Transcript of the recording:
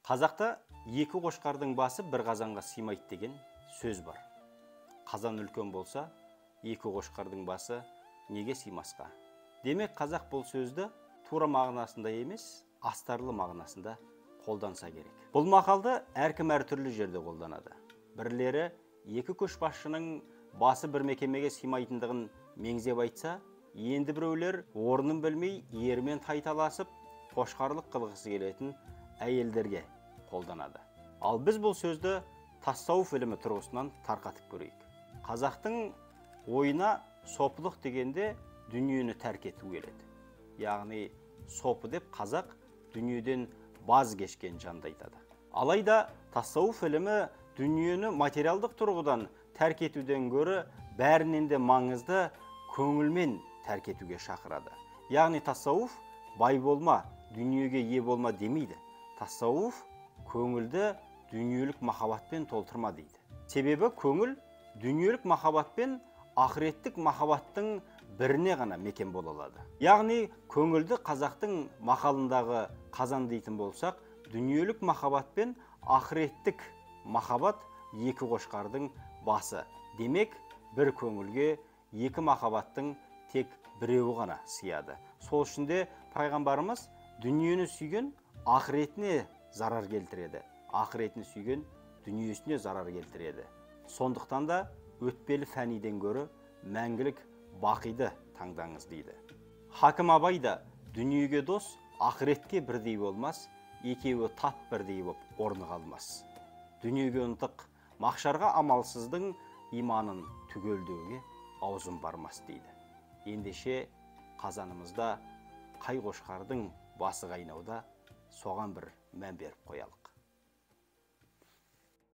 Қазақта екі қошқардың басы бір қазанға сыймайды деген сөз бар. Қазан үлкен болса, екі қошқардың басы неге сыймасқа? Демек, қазақ бұл сөзді тура мағынасында емес, астарлы мағынасында қолданса керек. Бұл мақалды әркім әртүрлі жерде қолданады. Бірлері екі көшбасшының басы бір мекемеге сыймайтындығын меңзеп айтса, енді біреулер орнын білмей ермен тайталасып, қошқарлық қылғысы келетін әйелдерге қолданады. Ал біз бұл сөзді тассауф ілімі тұрғысынан тарқатып көрейік. Қазақтың ойына сопылық дегенде дүниені тәрк ету келеді. Яғни сопы деп қазақ дүниеден баз кешкен жанды айтады. Алайда тассауф ілімі дүниені материалдық тұрғыдан тәрк етуден гөрі бәрінен де маңызды көңілмен тәрк етуге шақырады. Яғни тассауф бай болма, дүниеге ие болма демейді. Тассауф көңілді дүниелік махаббатпен толтырма дейді. Себебі көңіл дүниелік махаббатпен ақыреттік махаббаттың біріне ғана мекен бола алады. Яғни көңілді қазақтың мақалындағы қазан дейтін болсақ, дүниелік махаббат пен ақыреттік махаббат екі қошқардың басы. Демек, бір көңілге екі махаббаттың тек біреуі ғана сыяды. Сол үшін де пайғамбарымыз дүниені сүйген ақыретіне зарар келтіреді. Ақыретіне сүйген дүниесіне зарар келтіреді. Сондықтан да өтпелі фәниден гөрі мәңгілік бақиды таңдаңыз дейді. Хакім Абай да дүниеге дос, ақыретке бірдей болмас, екеуі тап бірдей боп орны қалмас. Дүниеге ынтық, мақшарға амалсыздың иманын түгелдеуге аузым бармас дейді. Ендеше қазанымызда қай қошқардың басы қайнауда, соған бір мән беріп қоялық.